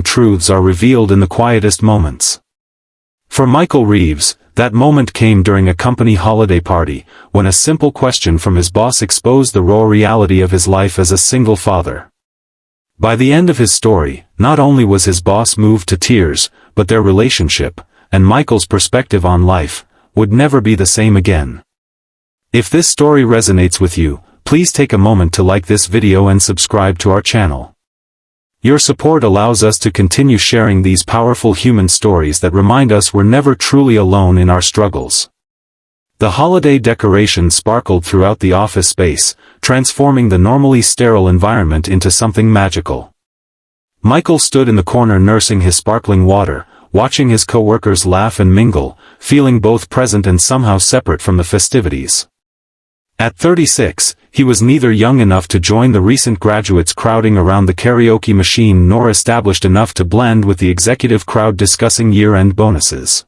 truths are revealed in the quietest moments. For Michael Reeves, that moment came during a company holiday party, when a simple question from his boss exposed the raw reality of his life as a single father. By the end of his story, not only was his boss moved to tears, but their relationship, and Michael's perspective on life, would never be the same again. If this story resonates with you, please take a moment to like this video and subscribe to our channel. Your support allows us to continue sharing these powerful human stories that remind us we're never truly alone in our struggles. The holiday decorations sparkled throughout the office space, transforming the normally sterile environment into something magical. Michael stood in the corner nursing his sparkling water, watching his co-workers laugh and mingle, feeling both present and somehow separate from the festivities. At 36, he was neither young enough to join the recent graduates crowding around the karaoke machine nor established enough to blend with the executive crowd discussing year-end bonuses.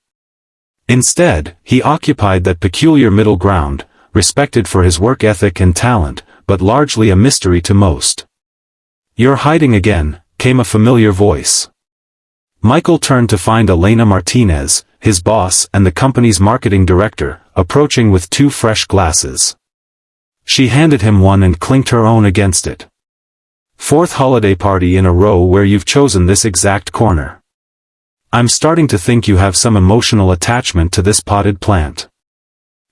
Instead, he occupied that peculiar middle ground, respected for his work ethic and talent, but largely a mystery to most. "You're hiding again," came a familiar voice. Michael turned to find Elena Martinez, his boss and the company's marketing director, approaching with two fresh glasses. She handed him one and clinked her own against it. "Fourth holiday party in a row where you've chosen this exact corner. I'm starting to think you have some emotional attachment to this potted plant."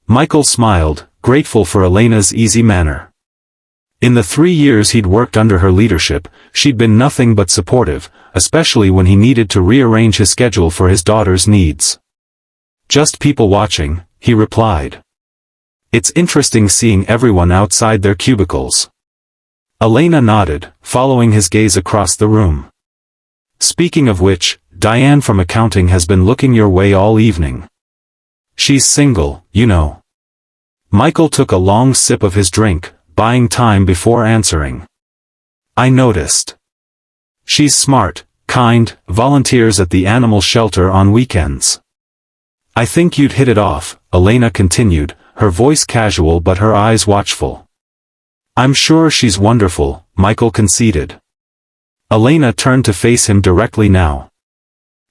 Michael smiled, grateful for Elena's easy manner. In the 3 years he'd worked under her leadership, she'd been nothing but supportive, especially when he needed to rearrange his schedule for his daughter's needs. "Just people watching," he replied. "It's interesting seeing everyone outside their cubicles." Elena nodded, following his gaze across the room. "Speaking of which, Diane from accounting has been looking your way all evening. She's single, you know." Michael took a long sip of his drink, buying time before answering. "I noticed. She's smart, kind, volunteers at the animal shelter on weekends." "I think you'd hit it off," Elena continued, her voice casual but her eyes watchful. "I'm sure she's wonderful," Michael conceded. Elena turned to face him directly now.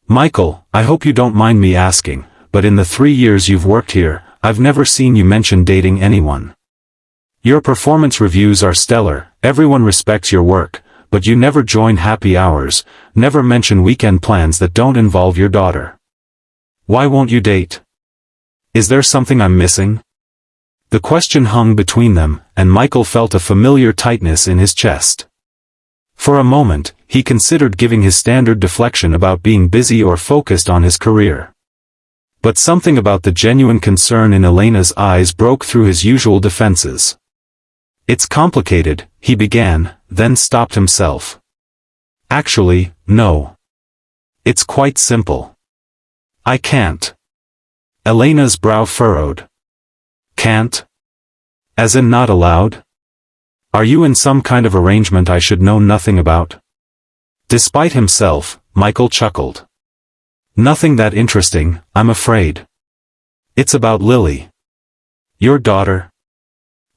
"Michael, I hope you don't mind me asking, but in the 3 years you've worked here, I've never seen you mention dating anyone. Your performance reviews are stellar, everyone respects your work, but you never join happy hours, never mention weekend plans that don't involve your daughter. Why won't you date? Is there something I'm missing?" The question hung between them, and Michael felt a familiar tightness in his chest. For a moment, he considered giving his standard deflection about being busy or focused on his career. But something about the genuine concern in Elena's eyes broke through his usual defenses. "It's complicated," he began, then stopped himself. "Actually, no. It's quite simple. I can't." Elena's brow furrowed. "Can't? As in not allowed? Are you in some kind of arrangement I should know nothing about?" Despite himself, Michael chuckled. "Nothing that interesting, I'm afraid. It's about Lily. Your daughter?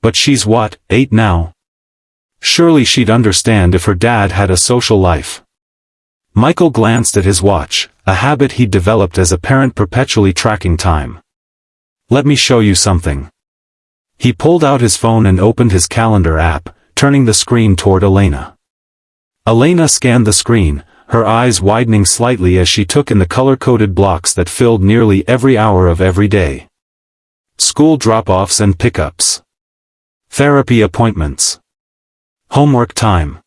But she's what, 8 now? Surely she'd understand if her dad had a social life." Michael glanced at his watch, a habit he'd developed as a parent perpetually tracking time. "Let me show you something." He pulled out his phone and opened his calendar app, turning the screen toward Elena. Elena scanned the screen, her eyes widening slightly as she took in the color-coded blocks that filled nearly every hour of every day. School drop-offs and pickups. Therapy appointments. Homework time.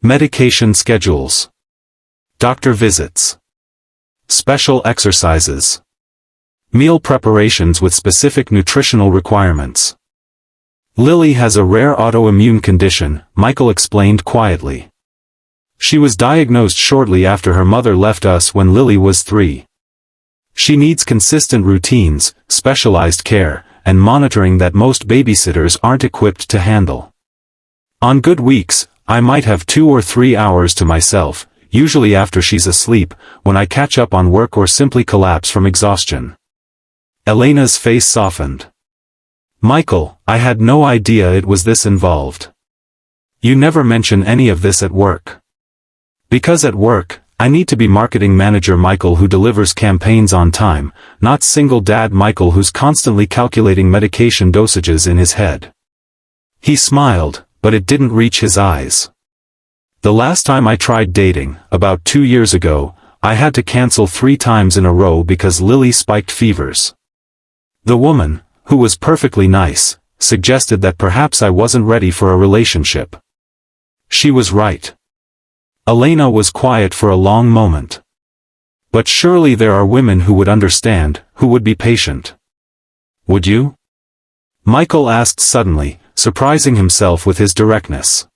Medication schedules. Doctor visits. Special exercises. Meal preparations with specific nutritional requirements. "Lily has a rare autoimmune condition," Michael explained quietly. "She was diagnosed shortly after her mother left us when Lily was 3. She needs consistent routines, specialized care, and monitoring that most babysitters aren't equipped to handle. On good weeks, I might have 2 or 3 hours to myself, usually after she's asleep, when I catch up on work or simply collapse from exhaustion." Elena's face softened. "Michael, I had no idea it was this involved. You never mention any of this at work." "Because at work, I need to be marketing manager Michael who delivers campaigns on time, not single dad Michael who's constantly calculating medication dosages in his head. He smiled, but it didn't reach his eyes. The last time I tried dating, about 2 years ago, I had to cancel 3 times in a row because Lily spiked fevers. The woman, who was perfectly nice, suggested that perhaps I wasn't ready for a relationship. She was right. Elena was quiet for a long moment. But surely there are women who would understand, who would be patient. Would you? Michael asked suddenly, surprising himself with his directness.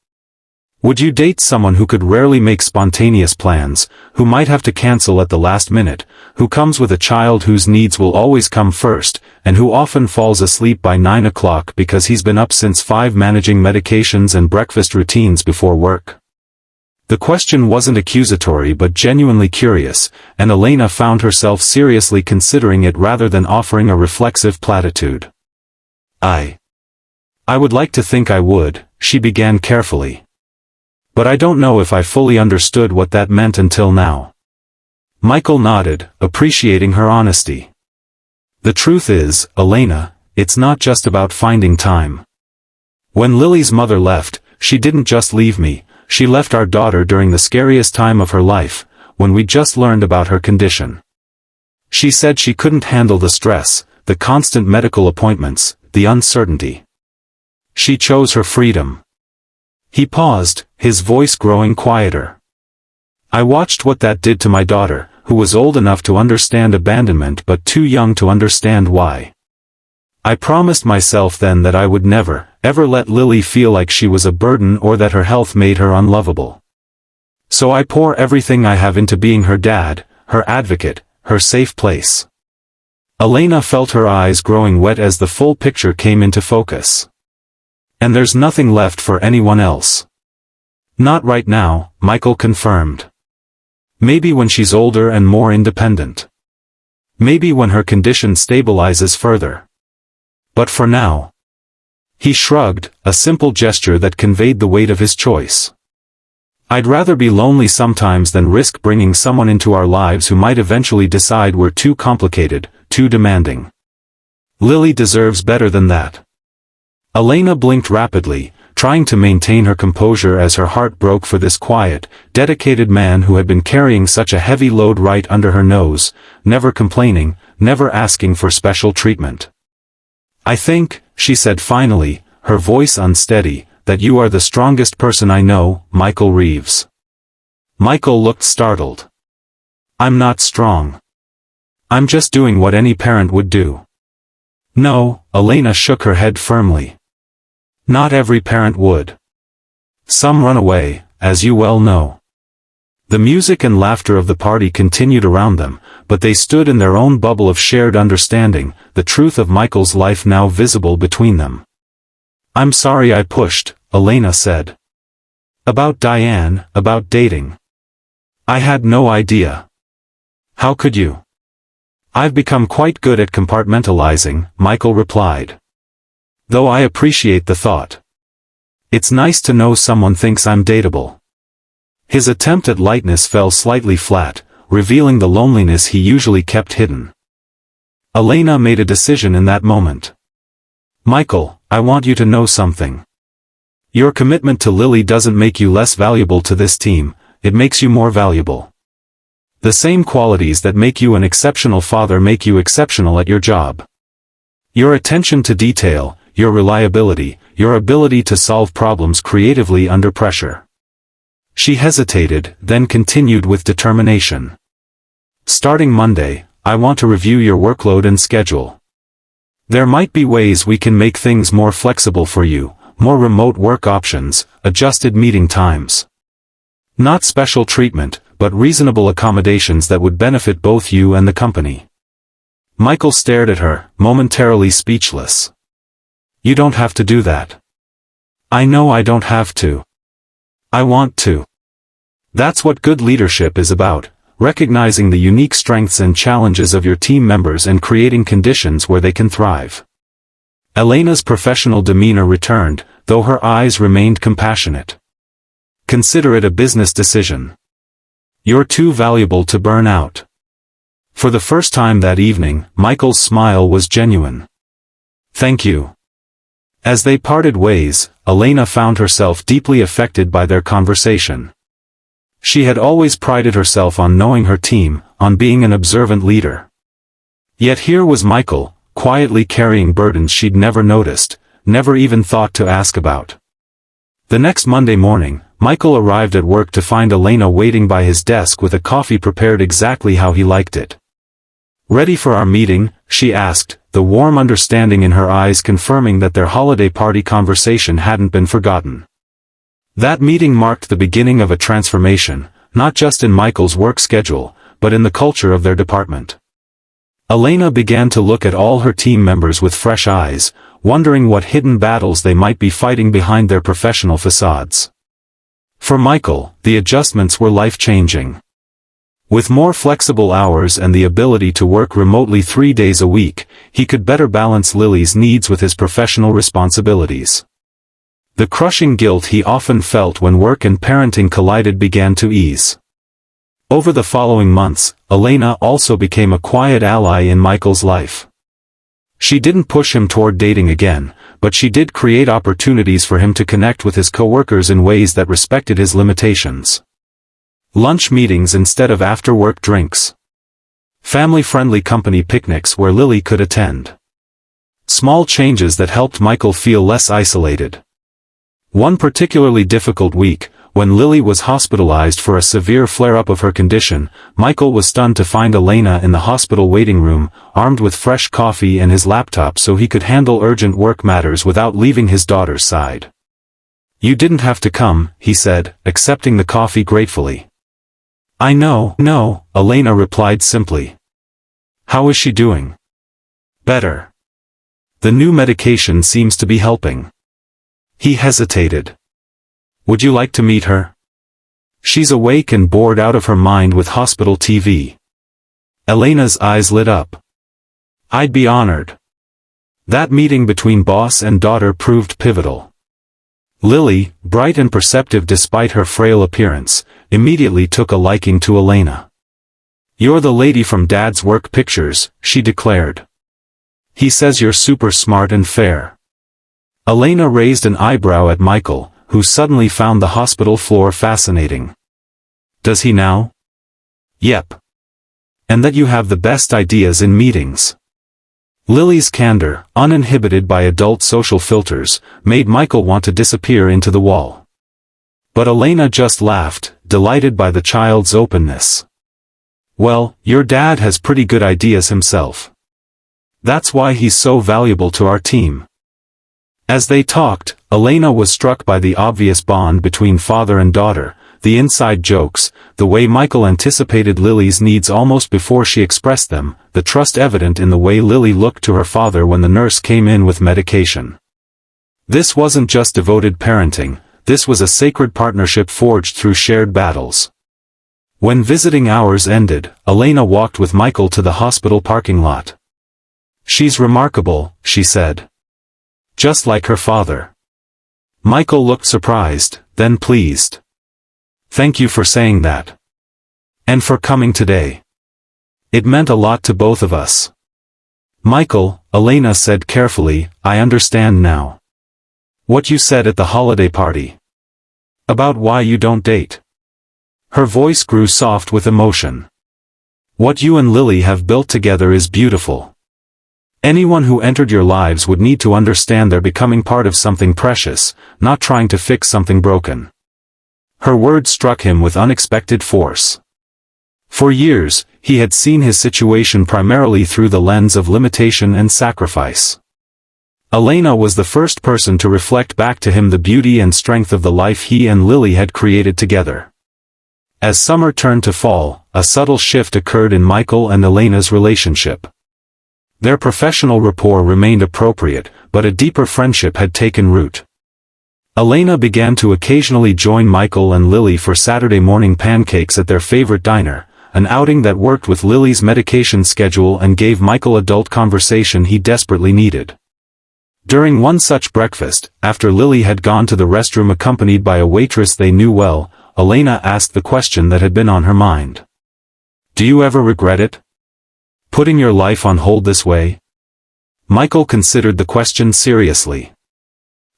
Would you date someone who could rarely make spontaneous plans, who might have to cancel at the last minute, who comes with a child whose needs will always come first, and who often falls asleep by 9 o'clock because he's been up since 5 managing medications and breakfast routines before work? The question wasn't accusatory but genuinely curious, and Elena found herself seriously considering it rather than offering a reflexive platitude. I would like to think I would, she began carefully. But I don't know if I fully understood what that meant until now. Michael nodded, appreciating her honesty. The truth is, Elena, it's not just about finding time. When Lily's mother left, she didn't just leave me, she left our daughter during the scariest time of her life, when we just learned about her condition. She said she couldn't handle the stress, the constant medical appointments, the uncertainty. She chose her freedom. He paused, his voice growing quieter. I watched what that did to my daughter, who was old enough to understand abandonment but too young to understand why. I promised myself then that I would never, ever let Lily feel like she was a burden or that her health made her unlovable. So I pour everything I have into being her dad, her advocate, her safe place. Elena felt her eyes growing wet as the full picture came into focus. And there's nothing left for anyone else. Not right now, Michael confirmed. Maybe when she's older and more independent. Maybe when her condition stabilizes further. But for now. He shrugged, a simple gesture that conveyed the weight of his choice. I'd rather be lonely sometimes than risk bringing someone into our lives who might eventually decide we're too complicated, too demanding. Lily deserves better than that. Elena blinked rapidly, trying to maintain her composure as her heart broke for this quiet, dedicated man who had been carrying such a heavy load right under her nose, never complaining, never asking for special treatment. I think, she said finally, her voice unsteady, that you are the strongest person I know, Michael Reeves. Michael looked startled. I'm not strong. I'm just doing what any parent would do. No, Elena shook her head firmly. Not every parent would. Some run away, as you well know. The music and laughter of the party continued around them, but they stood in their own bubble of shared understanding, the truth of Michael's life now visible between them. I'm sorry I pushed, Elena said. About Diane, about dating. I had no idea. How could you? I've become quite good at compartmentalizing, Michael replied. Though I appreciate the thought. It's nice to know someone thinks I'm dateable. His attempt at lightness fell slightly flat, revealing the loneliness he usually kept hidden. Elena made a decision in that moment. Michael, I want you to know something. Your commitment to Lily doesn't make you less valuable to this team, it makes you more valuable. The same qualities that make you an exceptional father make you exceptional at your job. Your attention to detail, your reliability, your ability to solve problems creatively under pressure. She hesitated, then continued with determination. Starting Monday, I want to review your workload and schedule. There might be ways we can make things more flexible for you, more remote work options, adjusted meeting times. Not special treatment, but reasonable accommodations that would benefit both you and the company. Michael stared at her, momentarily speechless. You don't have to do that. I know I don't have to. I want to. That's what good leadership is about, recognizing the unique strengths and challenges of your team members and creating conditions where they can thrive. Elena's professional demeanor returned, though her eyes remained compassionate. Consider it a business decision. You're too valuable to burn out. For the first time that evening, Michael's smile was genuine. Thank you. As they parted ways, Elena found herself deeply affected by their conversation. She had always prided herself on knowing her team, on being an observant leader. Yet here was Michael, quietly carrying burdens she'd never noticed, never even thought to ask about. The next Monday morning, Michael arrived at work to find Elena waiting by his desk with a coffee prepared exactly how he liked it. "Ready for our meeting?" she asked, the warm understanding in her eyes confirming that their holiday party conversation hadn't been forgotten. That meeting marked the beginning of a transformation, not just in Michael's work schedule, but in the culture of their department. Elena began to look at all her team members with fresh eyes, wondering what hidden battles they might be fighting behind their professional facades. For Michael, the adjustments were life-changing. With more flexible hours and the ability to work remotely 3 days a week, he could better balance Lily's needs with his professional responsibilities. The crushing guilt he often felt when work and parenting collided began to ease. Over the following months, Elena also became a quiet ally in Michael's life. She didn't push him toward dating again, but she did create opportunities for him to connect with his coworkers in ways that respected his limitations. Lunch meetings instead of after-work drinks. Family-friendly company picnics where Lily could attend. Small changes that helped Michael feel less isolated. One particularly difficult week, when Lily was hospitalized for a severe flare-up of her condition, Michael was stunned to find Elena in the hospital waiting room, armed with fresh coffee and his laptop so he could handle urgent work matters without leaving his daughter's side. "You didn't have to come," he said, accepting the coffee gratefully. "I know, no," Elena replied simply. "How is she doing?" "Better. The new medication seems to be helping." He hesitated. "Would you like to meet her? She's awake and bored out of her mind with hospital TV." Elena's eyes lit up. "I'd be honored." That meeting between boss and daughter proved pivotal. Lily, bright and perceptive despite her frail appearance, immediately took a liking to Elena. "You're the lady from Dad's work pictures," she declared. "He says you're super smart and fair." Elena raised an eyebrow at Michael, who suddenly found the hospital floor fascinating. "Does he now?" "Yep. And that you have the best ideas in meetings." Lily's candor, uninhibited by adult social filters, made Michael want to disappear into the wall. But Elena just laughed, delighted by the child's openness. "Well, your dad has pretty good ideas himself. That's why he's so valuable to our team." As they talked, Elena was struck by the obvious bond between father and daughter, the inside jokes, the way Michael anticipated Lily's needs almost before she expressed them, the trust evident in the way Lily looked to her father when the nurse came in with medication. This wasn't just devoted parenting, this was a sacred partnership forged through shared battles. When visiting hours ended, Elena walked with Michael to the hospital parking lot. "She's remarkable," she said. "Just like her father." Michael looked surprised, then pleased. "Thank you for saying that. And for coming today. It meant a lot to both of us." "Michael," Elena said carefully, "I understand now. What you said at the holiday party. About why you don't date." Her voice grew soft with emotion. "What you and Lily have built together is beautiful. Anyone who entered your lives would need to understand they're becoming part of something precious, not trying to fix something broken." Her words struck him with unexpected force. For years, he had seen his situation primarily through the lens of limitation and sacrifice. Elena was the first person to reflect back to him the beauty and strength of the life he and Lily had created together. As summer turned to fall, a subtle shift occurred in Michael and Elena's relationship. Their professional rapport remained appropriate, but a deeper friendship had taken root. Elena began to occasionally join Michael and Lily for Saturday morning pancakes at their favorite diner, an outing that worked with Lily's medication schedule and gave Michael adult conversation he desperately needed. During one such breakfast, after Lily had gone to the restroom accompanied by a waitress they knew well, Elena asked the question that had been on her mind. Do you ever regret it? Putting your life on hold this way? Michael considered the question seriously.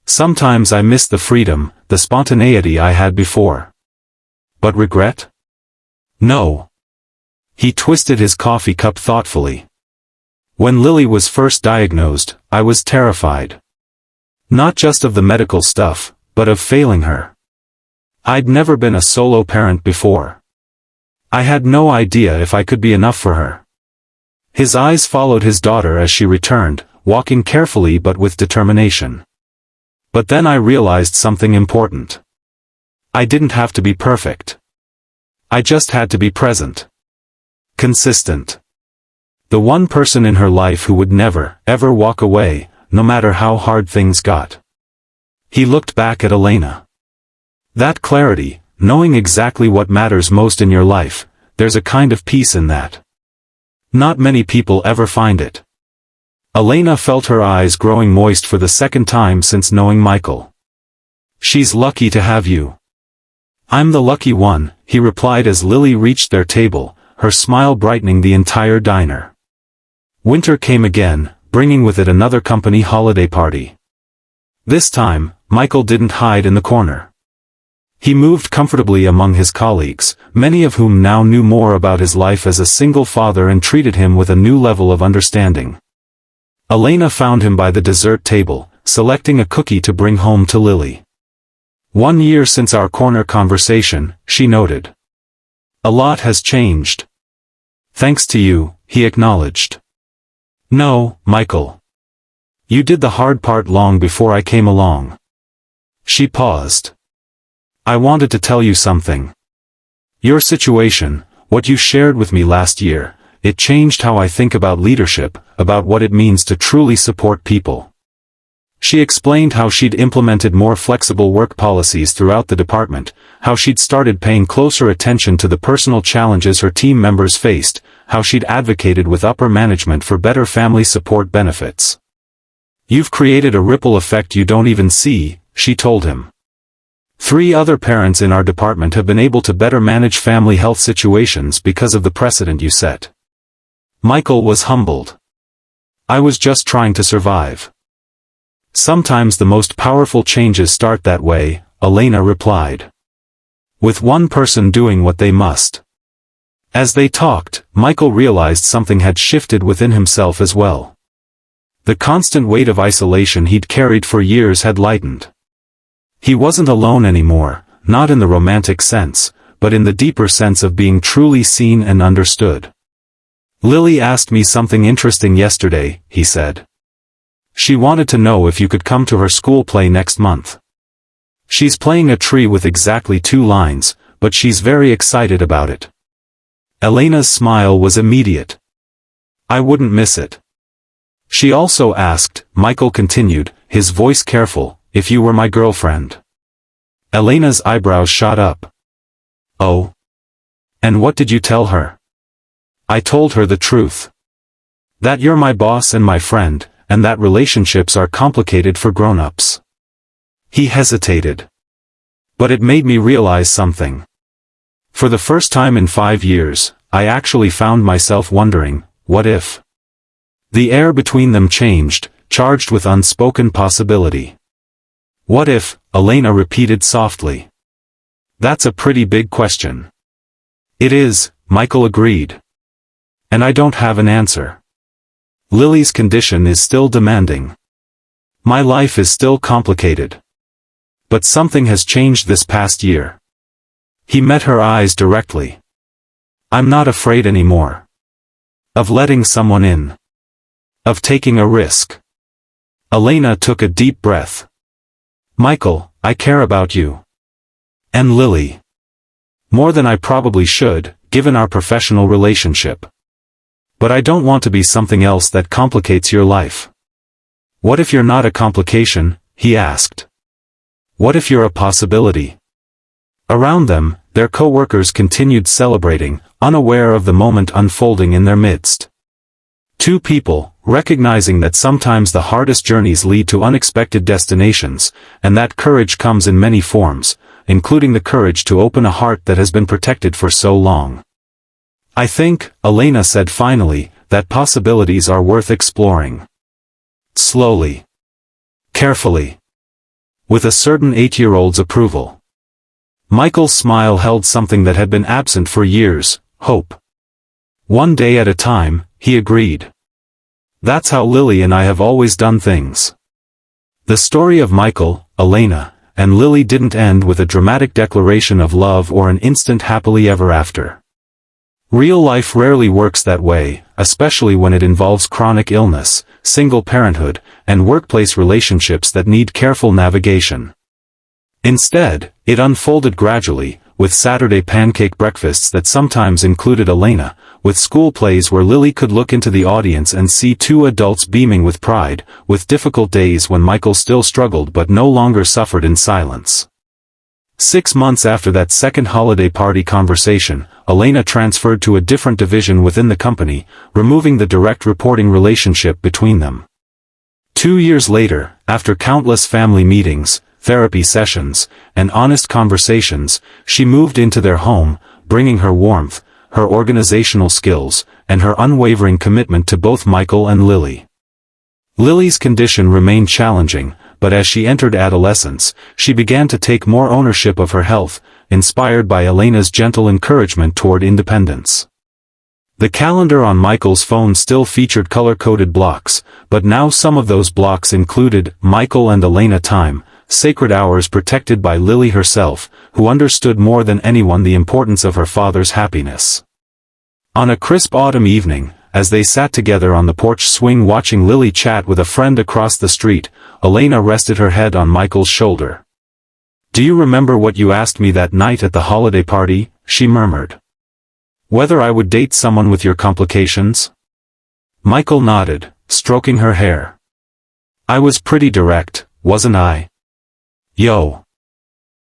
Sometimes I miss the freedom, the spontaneity I had before. But regret? No. He twisted his coffee cup thoughtfully. When Lily was first diagnosed, I was terrified. Not just of the medical stuff, but of failing her. I'd never been a solo parent before. I had no idea if I could be enough for her. His eyes followed his daughter as she returned, walking carefully but with determination. But then I realized something important. I didn't have to be perfect. I just had to be present. Consistent. The one person in her life who would never, ever walk away, no matter how hard things got. He looked back at Elena. That clarity, knowing exactly what matters most in your life, there's a kind of peace in that. Not many people ever find it. Elena felt her eyes growing moist for the second time since knowing Michael. She's lucky to have you. I'm the lucky one, he replied as Lily reached their table, her smile brightening the entire diner. Winter came again, bringing with it another company holiday party. This time, Michael didn't hide in the corner. He moved comfortably among his colleagues, many of whom now knew more about his life as a single father and treated him with a new level of understanding. Elena found him by the dessert table, selecting a cookie to bring home to Lily. 1 year since our corner conversation, she noted. A lot has changed. Thanks to you, he acknowledged. No, Michael. You did the hard part long before I came along. She paused. I wanted to tell you something. Your situation, what you shared with me last year, it changed how I think about leadership, about what it means to truly support people. She explained how she'd implemented more flexible work policies throughout the department, how she'd started paying closer attention to the personal challenges her team members faced, how she'd advocated with upper management for better family support benefits. You've created a ripple effect you don't even see, she told him. 3 other parents in our department have been able to better manage family health situations because of the precedent you set. Michael was humbled. I was just trying to survive. Sometimes the most powerful changes start that way, Elena replied. With one person doing what they must. As they talked, Michael realized something had shifted within himself as well. The constant weight of isolation he'd carried for years had lightened. He wasn't alone anymore, not in the romantic sense, but in the deeper sense of being truly seen and understood. Lily asked me something interesting yesterday, he said. She wanted to know if you could come to her school play next month. She's playing a tree with exactly 2 lines, but she's very excited about it. Elena's smile was immediate. I wouldn't miss it. She also asked, Michael continued, his voice careful, if you were my girlfriend. Elena's eyebrows shot up. Oh. And what did you tell her? I told her the truth. That you're my boss and my friend, and that relationships are complicated for grown-ups. He hesitated. But it made me realize something. For the first time in 5 years, I actually found myself wondering, what if? The air between them changed, charged with unspoken possibility. What if, Elena repeated softly. That's a pretty big question. It is, Michael agreed. And I don't have an answer. Lily's condition is still demanding. My life is still complicated. But something has changed this past year. He met her eyes directly. I'm not afraid anymore. Of letting someone in. Of taking a risk. Elena took a deep breath. Michael, I care about you. And Lily. More than I probably should, given our professional relationship. But I don't want to be something else that complicates your life. What if you're not a complication? He asked. What if you're a possibility? Around them, their co-workers continued celebrating, unaware of the moment unfolding in their midst. 2 people, recognizing that sometimes the hardest journeys lead to unexpected destinations, and that courage comes in many forms, including the courage to open a heart that has been protected for so long. "I think," Elena said finally, "that possibilities are worth exploring." Slowly. Carefully. With a certain 8-year-old's approval. Michael's smile held something that had been absent for years: hope. "One day at a time," he agreed. "That's how Lily and I have always done things." The story of Michael, Elena, and Lily didn't end with a dramatic declaration of love or an instant happily ever after. Real life rarely works that way, especially when it involves chronic illness, single parenthood, and workplace relationships that need careful navigation. Instead, it unfolded gradually, with Saturday pancake breakfasts that sometimes included Elena, with school plays where Lily could look into the audience and see two adults beaming with pride, with difficult days when Michael still struggled but no longer suffered in silence. 6 months after that second holiday party conversation, Elena transferred to a different division within the company, removing the direct reporting relationship between them. 2 years later, after countless family meetings, therapy sessions, and honest conversations, she moved into their home, bringing her warmth, her organizational skills, and her unwavering commitment to both Michael and Lily. Lily's condition remained challenging, but as she entered adolescence, she began to take more ownership of her health, inspired by Elena's gentle encouragement toward independence. The calendar on Michael's phone still featured color-coded blocks, but now some of those blocks included Michael and Elena time, sacred hours protected by Lily herself, who understood more than anyone the importance of her father's happiness. On a crisp autumn evening, as they sat together on the porch swing watching Lily chat with a friend across the street, Elena rested her head on Michael's shoulder. "Do you remember what you asked me that night at the holiday party?" she murmured. "Whether I would date someone with your complications?" Michael nodded, stroking her hair. "I was pretty direct, wasn't I?" "Yo.